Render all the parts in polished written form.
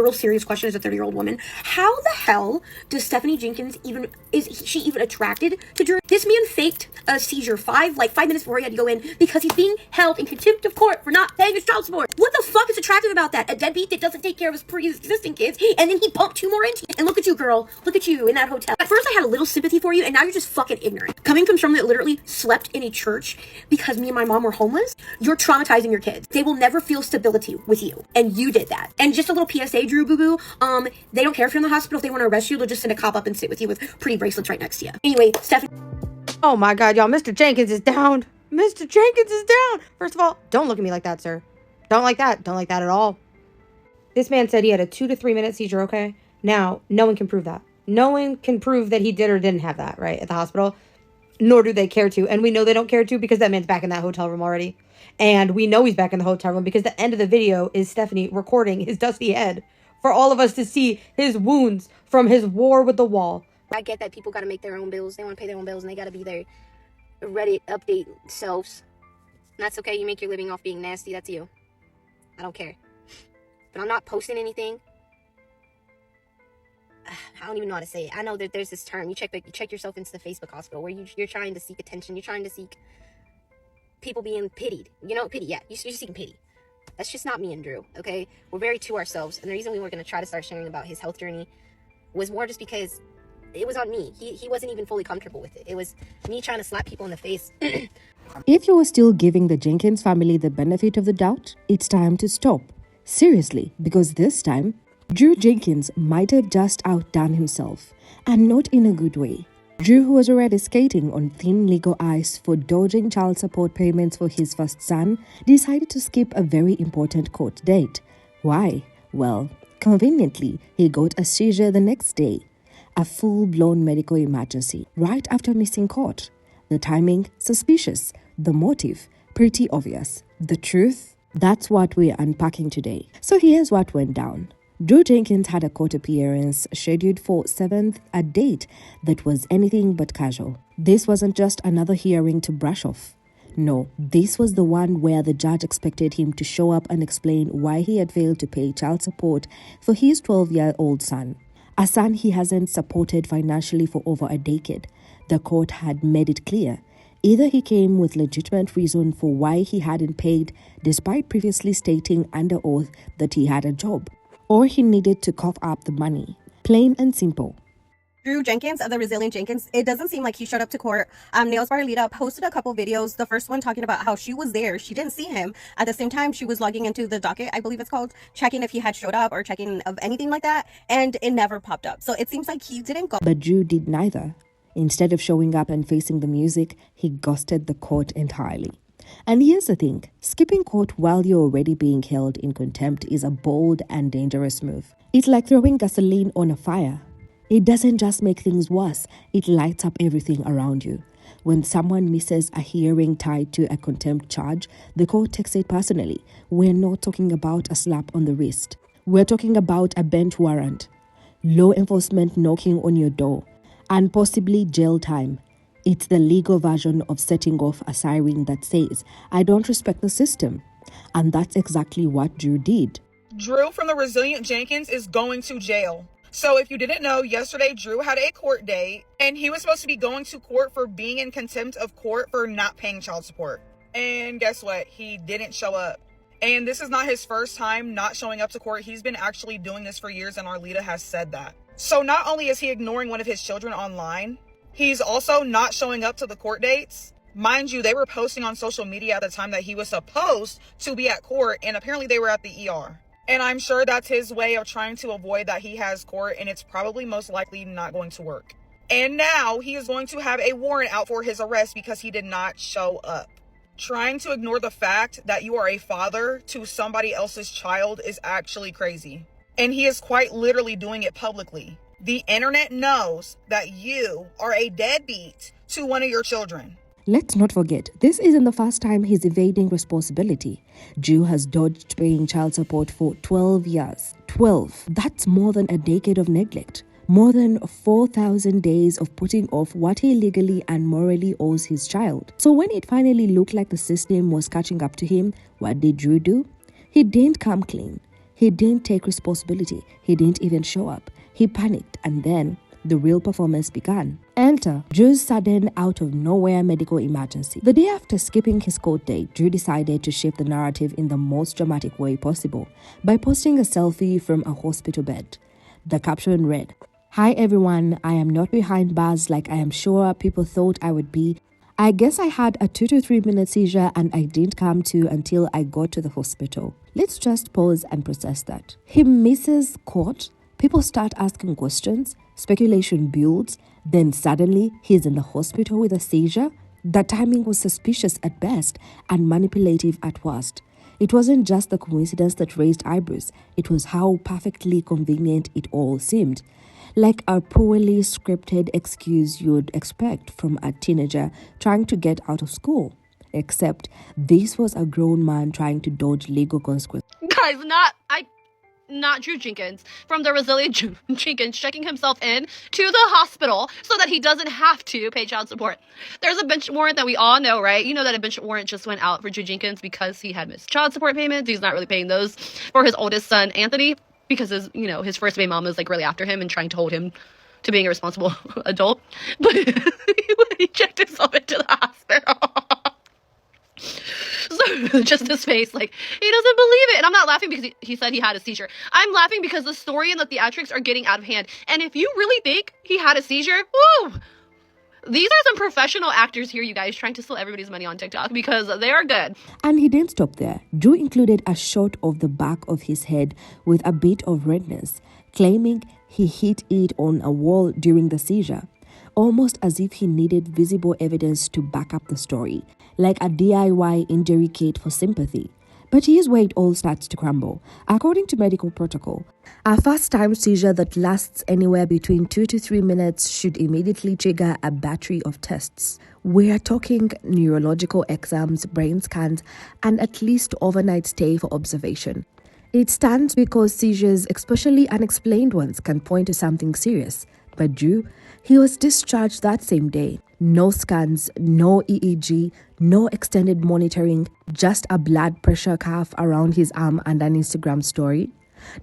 literal serious question as a 30-year-old woman. How the hell does Stephanie Jenkins is she even attracted to Drew? This man faked a seizure 5 minutes before he had to go in because he's being held in contempt of court for not paying his child support. What the fuck is attractive about that? A deadbeat that doesn't take care of his pre-existing kids, and then he pumped 2 more into you. And look at you, girl. Look at you in that hotel. At first I had a little sympathy for you, and now you're just fucking ignorant. Coming from someone that literally slept in a church because me and my mom were homeless, you're traumatizing your kids. They will never feel stability with you, and you did that. And just a little PSA, Drew Boo Boo, they don't care if you're in the hospital. If they want to arrest you, they'll just send a cop up and sit with you with pretty bracelets right next to you. Anyway, Stephanie. Oh my God, y'all, Mr. Jenkins is down. Mr. Jenkins is down. First of all, don't look at me like that, sir. Don't like that. Don't like that at all. This man said he had a 2 to 3 minute seizure, okay? Now, no one can prove that. No one can prove that he did or didn't have that, right, at the hospital. Nor do they care to. And we know they don't care to because that man's back in that hotel room already. And we know he's back in the hotel room because the end of the video is Stephanie recording his dusty head for all of us to see his wounds from his war with the wall. I get that people got to make their own bills. They want to pay their own bills and they got to be their Reddit update selves. And that's okay. You make your living off being nasty. That's you. I don't care. But I'm not posting anything. I don't even know how to say it. I know that there's this term. You check yourself into the Facebook hospital where you're trying to seek attention. You're trying to seek people being pitied. You know, pity. Yeah, you're seeking pity. That's just not me and Drew, okay? We're very to ourselves. And the reason we were going to try to start sharing about his health journey was more just because it was on me. He wasn't even fully comfortable with it. It was me trying to slap people in the face. If you are still giving the Jenkins family the benefit of the doubt, it's time to stop. Seriously, because this time, Drew Jenkins might have just outdone himself, and not in a good way. Drew, who was already skating on thin legal ice for dodging child support payments for his first son, decided to skip a very important court date. Why? Well, conveniently, he got a seizure the next day. A full-blown medical emergency right after missing court. The timing, suspicious. The motive, pretty obvious. The truth? That's what we're unpacking today. So here's what went down. Drew Jenkins had a court appearance scheduled for 7th, a date that was anything but casual. This wasn't just another hearing to brush off. No, this was the one where the judge expected him to show up and explain why he had failed to pay child support for his 12-year-old son. A son he hasn't supported financially for over a decade. The court had made it clear. Either he came with legitimate reason for why he hadn't paid, despite previously stating under oath that he had a job, or he needed to cough up the money. Plain and simple. Drew Jenkins of the Resilient Jenkins, it doesn't seem like he showed up to court. Nails Bar Lita posted a couple videos. The first one talking about how she was there. She didn't see him. At the same time, she was logging into the docket, I believe it's called, checking if he had showed up or checking of anything like that. And it never popped up. So it seems like he didn't go. But Drew did neither. Instead of showing up and facing the music, he ghosted the court entirely. And here's the thing, skipping court while you're already being held in contempt is a bold and dangerous move. It's like throwing gasoline on a fire. It doesn't just make things worse, it lights up everything around you. When someone misses a hearing tied to a contempt charge, the court takes it personally. We're not talking about a slap on the wrist. We're talking about a bench warrant, law enforcement knocking on your door, and possibly jail time. It's the legal version of setting off a siren that says, I don't respect the system. And that's exactly what Drew did. Drew from the Resilient Jenkins is going to jail. So if you didn't know, yesterday Drew had a court date and he was supposed to be going to court for being in contempt of court for not paying child support. And guess what? He didn't show up. And this is not his first time not showing up to court. He's been actually doing this for years, and Arlita has said that. So not only is he ignoring one of his children online, he's also not showing up to the court dates. Mind you, they were posting on social media at the time that he was supposed to be at court, and apparently they were at the ER. And I'm sure that's his way of trying to avoid that he has court, and it's probably most likely not going to work. And now he is going to have a warrant out for his arrest because he did not show up. Trying to ignore the fact that you are a father to somebody else's child is actually crazy. And he is quite literally doing it publicly. The internet knows that you are a deadbeat to one of your children. Let's not forget, this isn't the first time he's evading responsibility. Drew has dodged paying child support for 12 years. 12. That's more than a decade of neglect. More than 4,000 days of putting off what he legally and morally owes his child. So when it finally looked like the system was catching up to him, what did Drew do? He didn't come clean. He didn't take responsibility. He didn't even show up. He panicked, and then the real performance began. Enter Drew's sudden out of nowhere medical emergency. The day after skipping his court date, Drew decided to shift the narrative in the most dramatic way possible by posting a selfie from a hospital bed. The caption read, "Hi everyone, I am not behind bars like I am sure people thought I would be. I guess I had a 2 to 3 minute seizure and I didn't come to until I got to the hospital. Let's just pause and process that." He misses court. People start asking questions. Speculation builds. Then suddenly he's in the hospital with a seizure. The timing was suspicious at best and manipulative at worst. It wasn't just the coincidence that raised eyebrows. It was how perfectly convenient it all seemed. Like a poorly scripted excuse you'd expect from a teenager trying to get out of school. Except this was a grown man trying to dodge legal consequences. Guys, not Drew Jenkins from the Resilient Jenkins checking himself in to the hospital so that he doesn't have to pay child support. There's a bench warrant that we all know, right? You know that a bench warrant just went out for Drew Jenkins because he had missed child support payments. He's not really paying those for his oldest son, Anthony, because his first baby mom was like really after him and trying to hold him to being a responsible adult. But he checked himself into the hospital. So just his face, like, he doesn't believe it. And I'm not laughing because he said he had a seizure. I'm laughing because the story and the theatrics are getting out of hand. And if you really think he had a seizure, woo! These are some professional actors here, you guys, trying to steal everybody's money on TikTok because they are good. And he didn't stop there. Drew included a shot of the back of his head with a bit of redness, claiming he hit it on a wall during the seizure, almost as if he needed visible evidence to back up the story, like a DIY injury kit for sympathy. But here's where it all starts to crumble. According to medical protocol, a first-time seizure that lasts anywhere between 2 to 3 minutes should immediately trigger a battery of tests. We are talking neurological exams, brain scans, and at least overnight stay for observation. It stands because seizures, especially unexplained ones, can point to something serious. But Drew, he was discharged that same day. No scans, no EEG, no extended monitoring, just a blood pressure cuff around his arm and an Instagram story.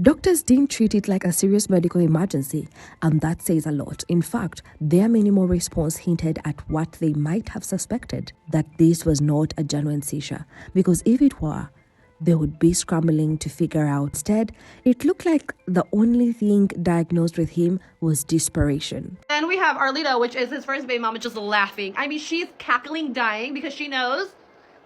Doctors didn't treat it like a serious medical emergency, and that says a lot. In fact, their minimal response hinted at what they might have suspected, that this was not a genuine seizure, because if it were, they would be scrambling to figure out. Instead, it looked like the only thing diagnosed with him was desperation. And we have Arlita, which is his first baby mama, just laughing. I mean, she's cackling, dying because she knows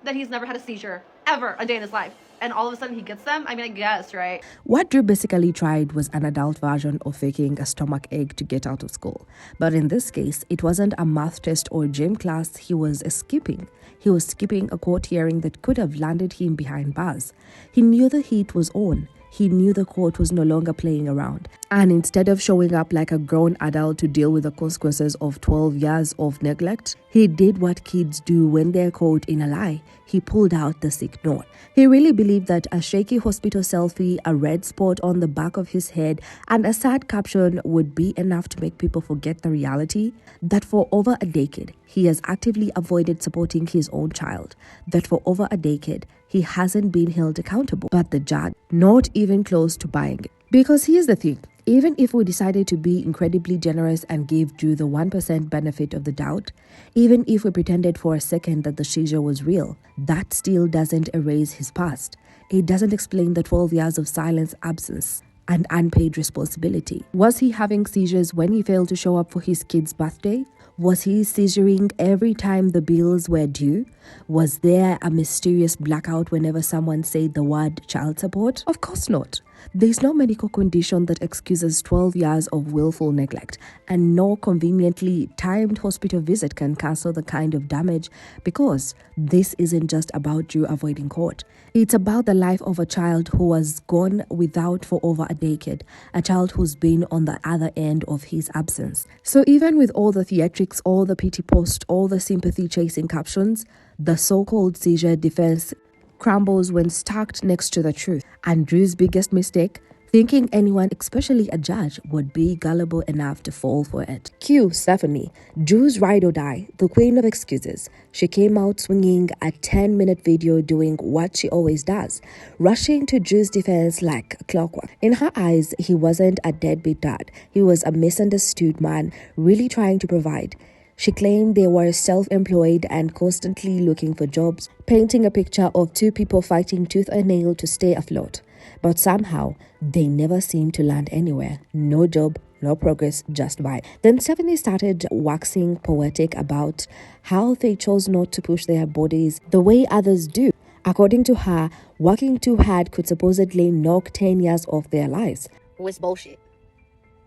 that he's never had a seizure ever a day in his life. And all of a sudden he gets them? I mean, I guess, right? What Drew basically tried was an adult version of faking a stomach ache to get out of school. But in this case, it wasn't a math test or gym class he was skipping. He was skipping a court hearing that could have landed him behind bars. He knew the heat was on. He knew the court was no longer playing around. And instead of showing up like a grown adult to deal with the consequences of 12 years of neglect, he did what kids do when they're caught in a lie. He pulled out the sick note. He really believed that a shaky hospital selfie, a red spot on the back of his head, and a sad caption would be enough to make people forget the reality that for over a decade, he has actively avoided supporting his own child. That for over a decade, he hasn't been held accountable. But the judge, not even close to buying it. Because here's the thing. Even if we decided to be incredibly generous and give Drew the 1% benefit of the doubt, even if we pretended for a second that the seizure was real, that still doesn't erase his past. It doesn't explain the 12 years of silence, absence, and unpaid responsibility. Was he having seizures when he failed to show up for his kid's birthday? Was he seizuring every time the bills were due? Was there a mysterious blackout whenever someone said the word child support? Of course not. There's no medical condition that excuses 12 years of willful neglect, and no conveniently timed hospital visit can cancel the kind of damage, because this isn't just about Drew avoiding court. It's about the life of a child who was gone without for over a decade, a child who's been on the other end of his absence. So even with all the theatrics, all the pity posts, all the sympathy-chasing captions, the so-called seizure defense crumbles when stacked next to the truth. And Drew's biggest mistake, thinking anyone, especially a judge, would be gullible enough to fall for it. Cue Stephanie, Drew's ride or die, the queen of excuses. She came out swinging a 10-minute video doing what she always does, rushing to Drew's defense like clockwork. In her eyes, he wasn't a deadbeat dad. He was a misunderstood man, really trying to provide. She claimed they were self-employed and constantly looking for jobs, painting a picture of two people fighting tooth and nail to stay afloat. But somehow, they never seemed to land anywhere. No job, no progress, just vibe. Then Stephanie started waxing poetic about how they chose not to push their bodies the way others do. According to her, working too hard could supposedly knock 10 years off their lives. Was bullshit.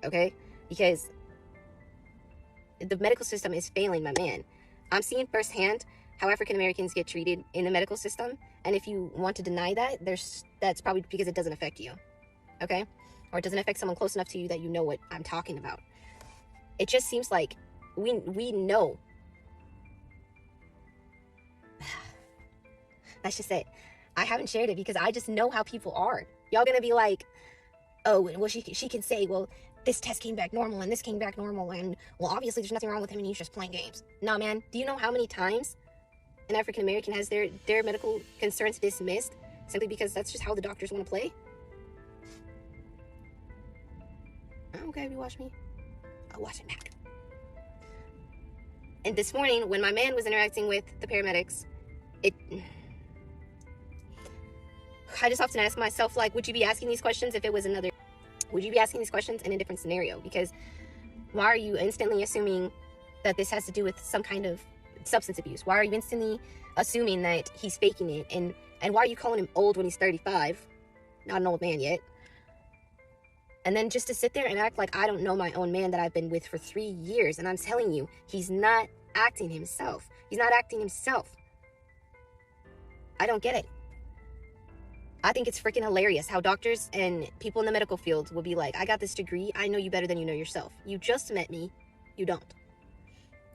Okay? Because the medical system is failing my man. I'm seeing firsthand how African Americans get treated in the medical system, and if you want to deny that, that's probably because it doesn't affect you. Okay? Or it doesn't affect someone close enough to you that you know what I'm talking about. It just seems like we know. That's just it. I haven't shared it because I just know how people are. Y'all gonna be like, oh, well, she can say, well, this test came back normal and this came back normal, and well, obviously there's nothing wrong with him and he's just playing games. Nah, man, do you know how many times an African American has their medical concerns dismissed simply because that's just how the doctors want to play? Okay, if you watch me, I'll watch it back. And this morning, when my man was interacting with the paramedics, I just often ask myself, like, would you be asking these questions if it was another? Would you be asking these questions in a different scenario? Because why are you instantly assuming that this has to do with some kind of substance abuse? Why are you instantly assuming that he's faking it? And why are you calling him old when he's 35? Not an old man yet. And then just to sit there and act like I don't know my own man that I've been with for 3 years. And I'm telling you, he's not acting himself. He's not acting himself. I don't get it. I think it's freaking hilarious how doctors and people in the medical field will be like, I got this degree. I know you better than you know yourself. You just met me. You don't.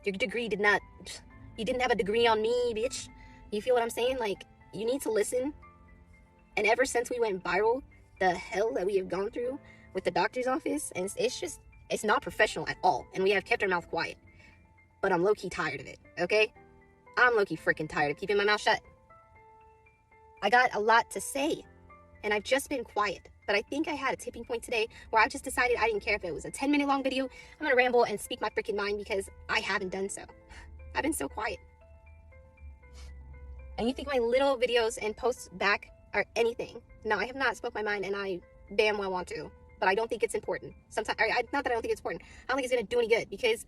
Your degree you didn't have a degree on me, bitch. You feel what I'm saying? Like, you need to listen. And ever since we went viral, the hell that we have gone through with the doctor's office, and it's not professional at all. And we have kept our mouth quiet. But I'm low-key tired of it, okay? I'm low-key freaking tired of keeping my mouth shut. I got a lot to say, and I've just been quiet. But I think I had a tipping point today where I just decided I didn't care if it was a 10-minute long video. I'm going to ramble and speak my freaking mind because I haven't done so. I've been so quiet. And you think my little videos and posts back are anything? No, I have not spoke my mind, and I damn well want to. But I don't think it's important. Sometimes, not that I don't think it's important. I don't think it's going to do any good because,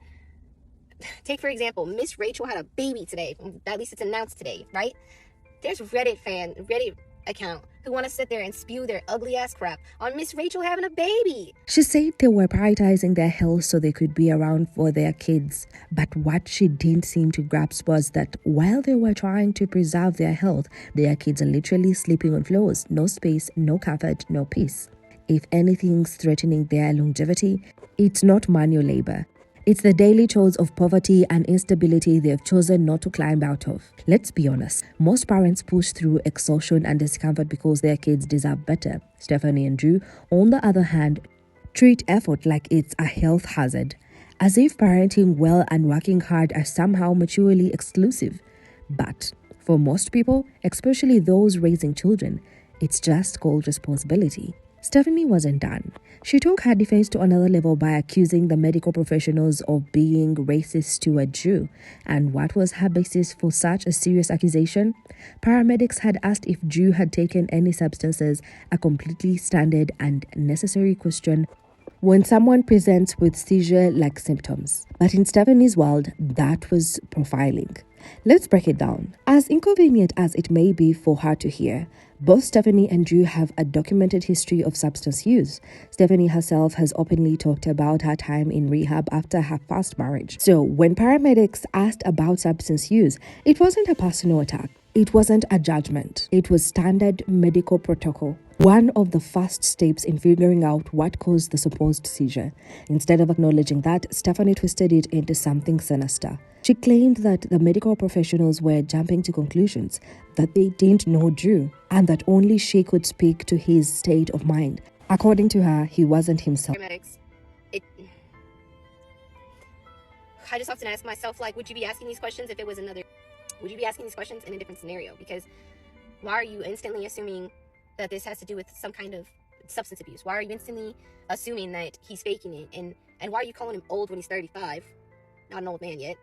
take for example, Miss Rachel had a baby today. At least it's announced today, right? There's Reddit account who want to sit there and spew their ugly ass crap on Miss Rachel having a baby. She said they were prioritizing their health so they could be around for their kids. But what she didn't seem to grasp was that while they were trying to preserve their health, their kids are literally sleeping on floors. No space, no comfort, no peace. If anything's threatening their longevity, it's not manual labor. It's the daily chores of poverty and instability they've chosen not to climb out of. Let's be honest, most parents push through exhaustion and discomfort because their kids deserve better. Stephanie and Drew, on the other hand, treat effort like it's a health hazard, as if parenting well and working hard are somehow mutually exclusive. But for most people, especially those raising children, it's just called responsibility. Stephanie wasn't done. She took her defense to another level by accusing the medical professionals of being racist toward Drew. And what was her basis for such a serious accusation? Paramedics had asked if Drew had taken any substances, a completely standard and necessary question when someone presents with seizure-like symptoms. But in Stephanie's world, that was profiling. Let's break it down. As inconvenient as it may be for her to hear, both Stephanie and Drew have a documented history of substance use. Stephanie herself has openly talked about her time in rehab after her first marriage. So when paramedics asked about substance use, it wasn't a personal attack. It wasn't a judgment. It was standard medical protocol. One of the first steps in figuring out what caused the supposed seizure. Instead of acknowledging that, Stephanie twisted it into something sinister. She claimed that the medical professionals were jumping to conclusions, that they didn't know Drew, and that only she could speak to his state of mind. According to her, he wasn't himself. Paramedics. It. I just often ask myself, like, would you be asking these questions if it was another? Would you be asking these questions in a different scenario? Because why are you instantly assuming that this has to do with some kind of substance abuse? Why are you instantly assuming that he's faking it? And why are you calling him old when he's 35? Not an old man yet.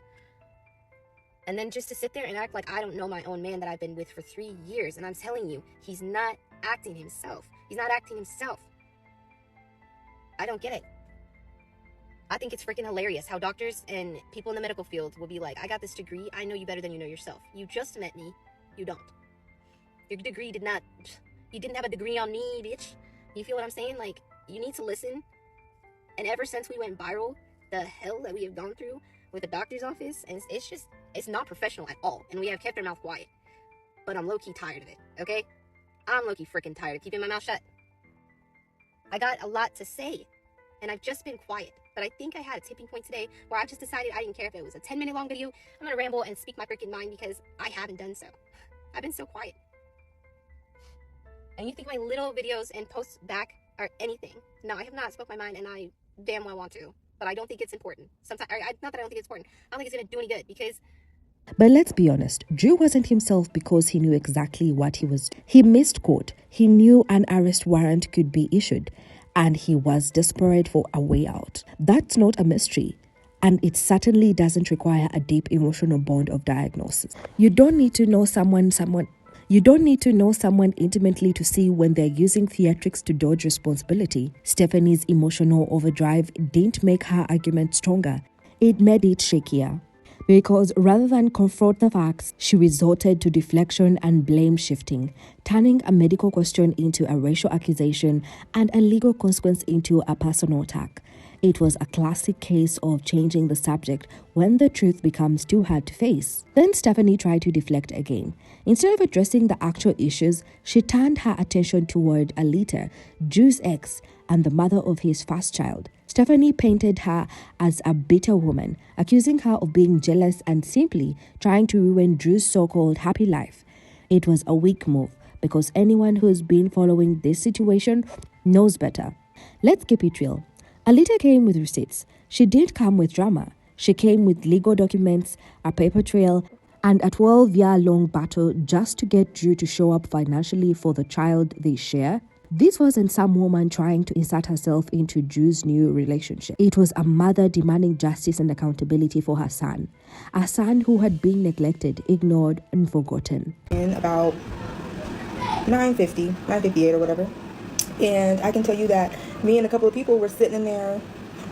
And then just to sit there and act like I don't know my own man that I've been with for 3 years. And I'm telling you, he's not acting himself. He's not acting himself. I don't get it. I think it's freaking hilarious how doctors and people in the medical field will be like, I got this degree. I know you better than you know yourself. You just met me. You don't. Your degree you didn't have a degree on me, bitch. You feel what I'm saying? Like, you need to listen. And ever since we went viral, the hell that we have gone through with the doctor's office, and it's not professional at all. And we have kept our mouth quiet. But I'm low-key tired of it, okay? I'm low-key freaking tired of keeping my mouth shut. I got a lot to say, and I've just been quiet. But I think I had a tipping point today where I just decided I didn't care if it was a 10-minute long video. I'm gonna ramble and speak my freaking mind because I haven't done so. I've been so quiet. And you think my little videos and posts back are anything? No, I have not spoke my mind, and I damn well want to. But I don't think it's important. Sometimes, not that I don't think it's important. I don't think it's gonna do any good because. But let's be honest, Drew wasn't himself because he knew exactly what he was. He missed court. He knew an arrest warrant could be issued, and he was desperate for a way out. That's not a mystery, and it certainly doesn't require a deep emotional bond of diagnosis. You don't need to know someone intimately to see when they're using theatrics to dodge responsibility. Stephanie's emotional overdrive didn't make her argument stronger. It made it shakier. Because rather than confront the facts, she resorted to deflection and blame shifting, turning a medical question into a racial accusation and a legal consequence into a personal attack. It was a classic case of changing the subject when the truth becomes too hard to face. Then Stephanie tried to deflect again. Instead of addressing the actual issues, she turned her attention toward Alita, Drew's ex, and the mother of his first child. Stephanie painted her as a bitter woman, accusing her of being jealous and simply trying to ruin Drew's so-called happy life. It was a weak move because anyone who's been following this situation knows better. Let's keep it real. Alita came with receipts. She didn't come with drama. She came with legal documents, a paper trail, and a 12-year-long battle just to get Drew to show up financially for the child they share. This wasn't some woman trying to insert herself into Drew's new relationship. It was a mother demanding justice and accountability for her son. A son who had been neglected, ignored, and forgotten. In about 9:58 or whatever. And I can tell you that me and a couple of people were sitting in there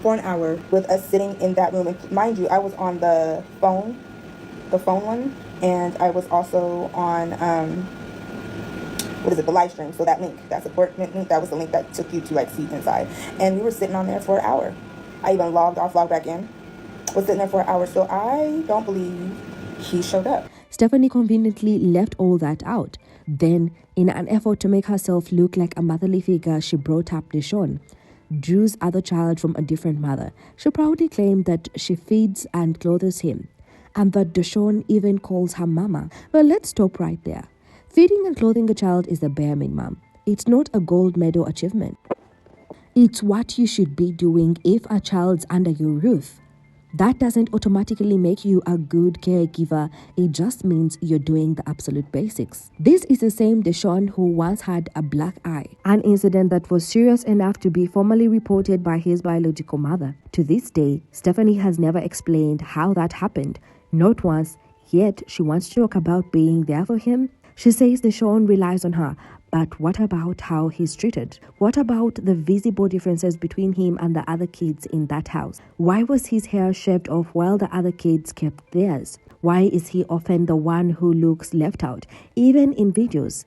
for an hour with us sitting in that room. And mind you, I was on the phone one, and I was also on, the live stream. So that link, that support link, that was the link that took you to like see inside. And we were sitting on there for an hour. I even logged back in. Was sitting there for an hour. So I don't believe he showed up. Stephanie conveniently left all that out. Then, in an effort to make herself look like a motherly figure, she brought up Deshaun, Drew's other child from a different mother. She proudly claimed that she feeds and clothes him, and that Deshaun even calls her mama. Well, let's stop right there. Feeding and clothing a child is the bare minimum. It's not a gold medal achievement. It's what you should be doing if a child's under your roof. That doesn't automatically make you a good caregiver. It just means you're doing the absolute basics. This is the same Deshaun who once had a black eye, an incident that was serious enough to be formally reported by his biological mother. To this day, Stephanie has never explained how that happened, not once, yet she wants to talk about being there for him. She says Deshaun relies on her, but what about how he's treated? What about the visible differences between him and the other kids in that house? Why was his hair shaved off while the other kids kept theirs? Why is he often the one who looks left out, even in videos?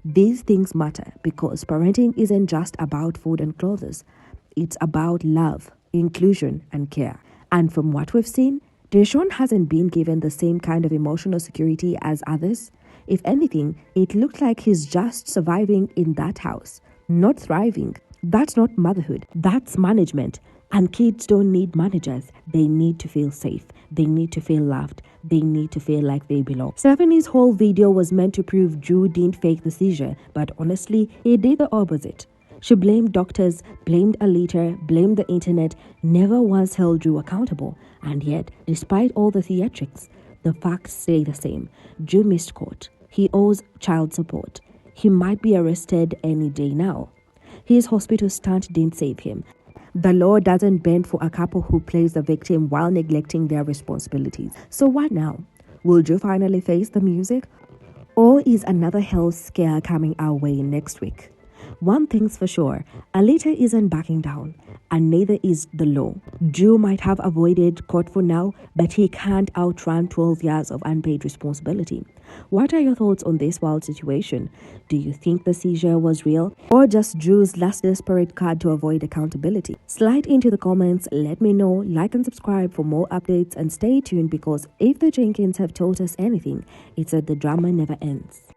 These things matter because parenting isn't just about food and clothes. It's about love, inclusion, and care. And from what we've seen, Deshaun hasn't been given the same kind of emotional security as others. If anything, it looked like he's just surviving in that house, not thriving. That's not motherhood, that's management. And kids don't need managers. They need to feel safe. They need to feel loved. They need to feel like they belong. Stephanie's whole video was meant to prove Drew didn't fake the seizure, but honestly, he did the opposite. She blamed doctors, blamed Alita, blamed the internet, never once held Drew accountable. And yet, despite all the theatrics, the facts stay the same. Drew missed court. He owes child support. He might be arrested any day now. His hospital stunt didn't save him. The law doesn't bend for a couple who plays the victim while neglecting their responsibilities. So what now? Will Drew finally face the music? Or is another hell scare coming our way next week? One thing's for sure, Alita isn't backing down, and neither is the law. Drew might have avoided court for now, but he can't outrun 12 years of unpaid responsibility. What are your thoughts on this wild situation? Do you think the seizure was real, or just Drew's last desperate card to avoid accountability? Slide into the comments, let me know, like and subscribe for more updates, and stay tuned because if the Jenkins have taught us anything, it's that the drama never ends.